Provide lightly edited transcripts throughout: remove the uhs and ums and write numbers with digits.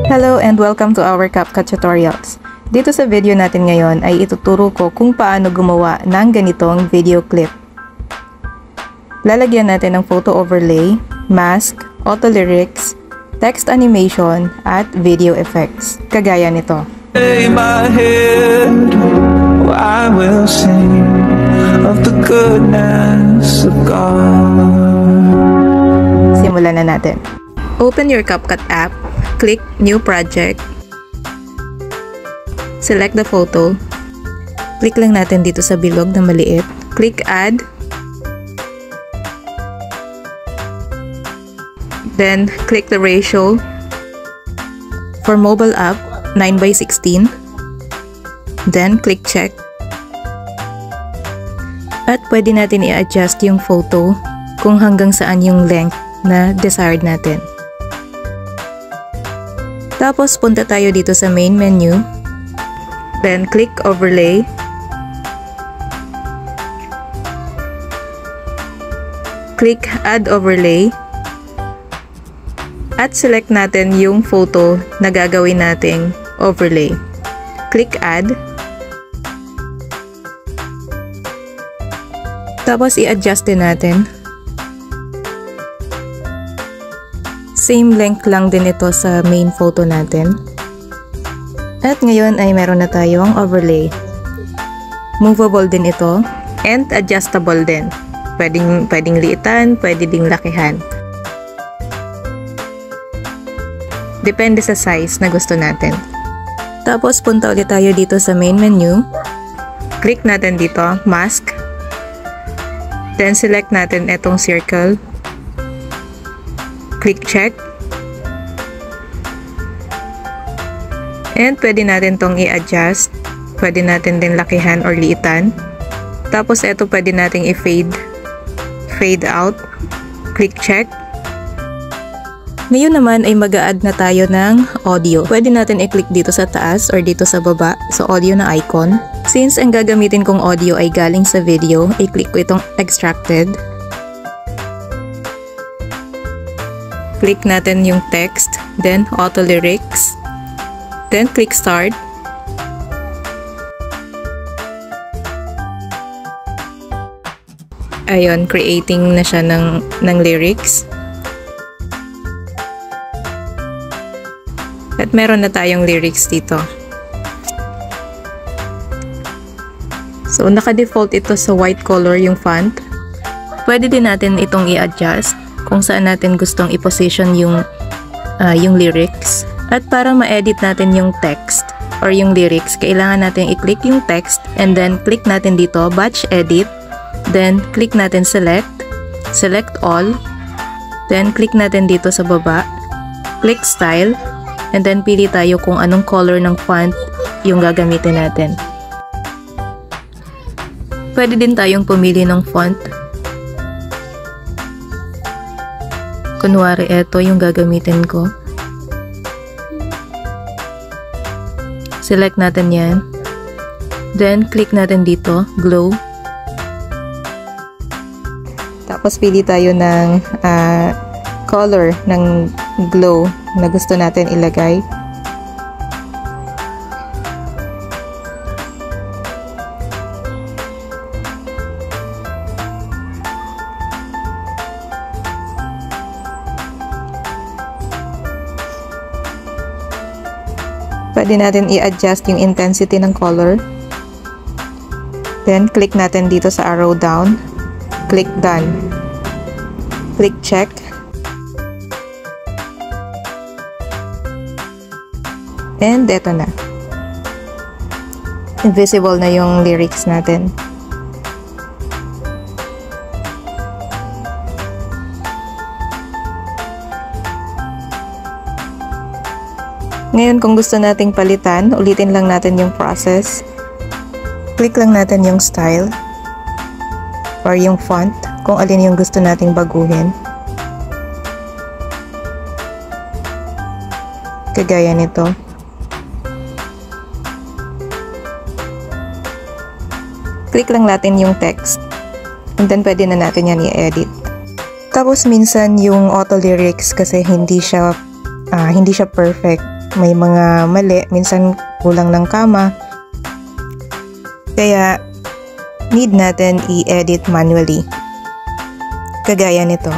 Hello and welcome to our CapCut tutorials. Dito sa video natin ngayon ay ituturo ko kung paano gumawa ng ganitong video clip. Lalagyan natin ng photo overlay, mask, auto lyrics, text animation, at video effects. Kagaya nito. In my head, I will sing of the goodness of God. Simulan na natin. Open your CapCut app, click New Project, select the photo, click lang natin dito sa bilog na maliit, click Add, then click the ratio. For mobile app, 9:16, then click Check. At pwede natin i-adjust yung photo kung hanggang saan yung length na desired natin. Tapos punta tayo dito sa main menu, then click overlay, click add overlay, at select natin yung photo na gagawin nating overlay. Click add, tapos i-adjust din natin. Same length lang din ito sa main photo natin. At ngayon ay meron na tayong overlay. Movable din ito and adjustable din. Pwedeng liitan, pwede ding lakihan. Depende sa size na gusto natin. Tapos punta ulit tayo dito sa main menu. Click natin dito, mask. Then select natin itong circle. Click check. And pwede natin tong i-adjust. Pwede natin din lakihan or liitan. Tapos ito pwede nating i-fade. Fade out. Click check. Ngayon naman ay mag-a-add na tayo ng audio. Pwede natin i-click dito sa taas or dito sa baba sa audio na icon. Since ang gagamitin kong audio ay galing sa video, i-click ko itong extracted. Click natin yung text, then auto lyrics, then click start. Ayun, creating na siya ng lyrics. At meron na tayong lyrics dito. So, naka-default ito sa white color yung font. Pwede din natin itong i-adjust kung saan natin gustong i-position yung lyrics. At para ma-edit natin yung text or yung lyrics, kailangan natin i-click yung text and then click natin dito, batch edit, then click natin select all, then click natin dito sa baba, click style, and then pili tayo kung anong color ng font yung gagamitin natin. Pwede din tayong pumili ng font. Kunwari, ito yung gagamitin ko. Select natin yan. Then, click natin dito, glow. Tapos, pili tayo ng color ng glow na gusto natin ilagay. Pwede natin i-adjust yung intensity ng color. Then, click natin dito sa arrow down. Click done. Click check. And, eto na. Invisible na yung lyrics natin. Ngayon, kung gusto nating palitan, ulitin lang natin yung process. Click lang natin yung style or yung font kung alin yung gusto nating baguhin. Kagaya nito. Click lang natin yung text and then pwede na natin yan i-edit. Tapos minsan yung auto lyrics kasi hindi siya perfect. may mga mali, minsan kulang ng kama. Kaya need natin i-edit manually. Kagaya nito.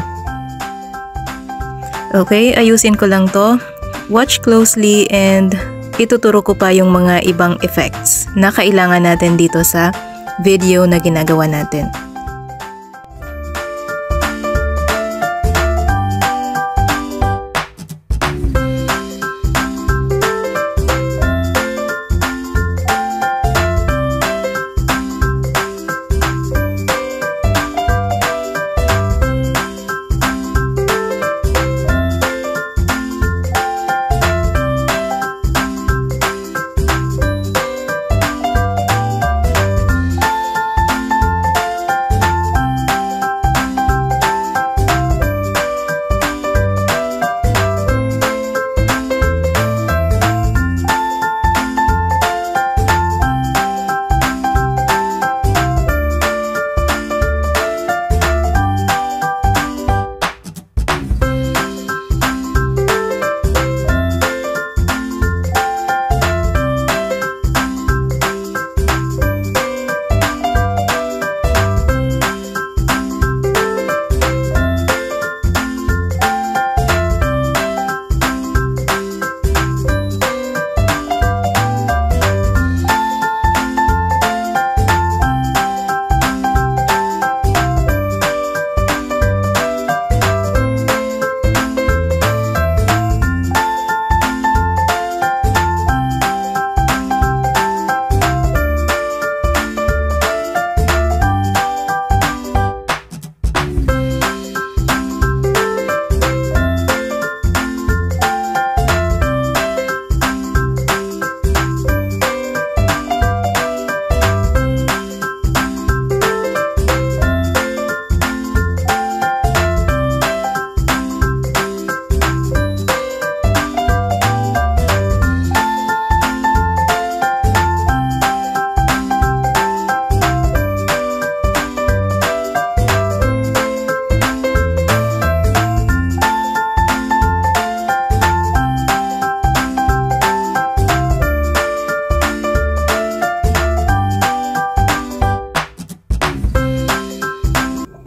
Okay, ayusin ko lang to. Watch closely and ituturo ko pa yung mga ibang effects na kailangan natin dito sa video na ginagawa natin.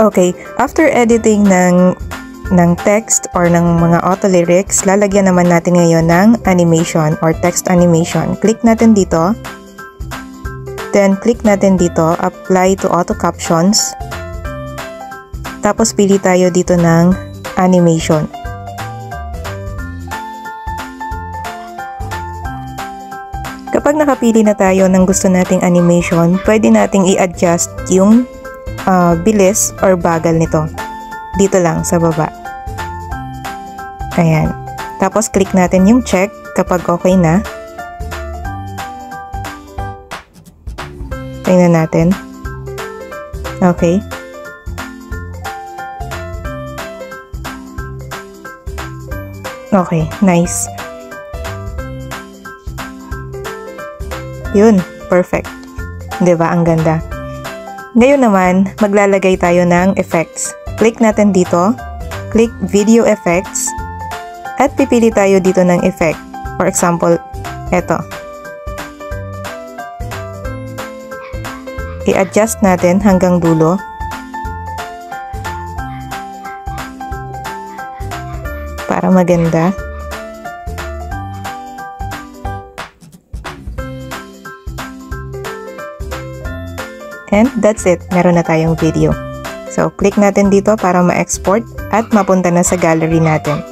Okay, after editing ng text or ng mga auto lyrics, lalagyan naman natin ngayon ng animation or text animation. Click natin dito. Then click natin dito, apply to auto captions. Tapos pili tayo dito ng animation. Kapag nakapili na tayo ng gusto nating animation, pwede nating i-adjust yung bilis or bagal nito. Dito lang sa baba. Ayan. Tapos click natin yung check kapag okay na. Tingnan natin. Okay. Okay, nice. Yun, perfect. 'Di ba? Ang ganda. Ngayon naman, maglalagay tayo ng effects. Click natin dito, click Video Effects, at pipili tayo dito ng effect. For example, eto. I-adjust natin hanggang dulo. Para maganda. And that's it. Meron na tayong video. So, click natin dito para ma-export at mapunta na sa gallery natin.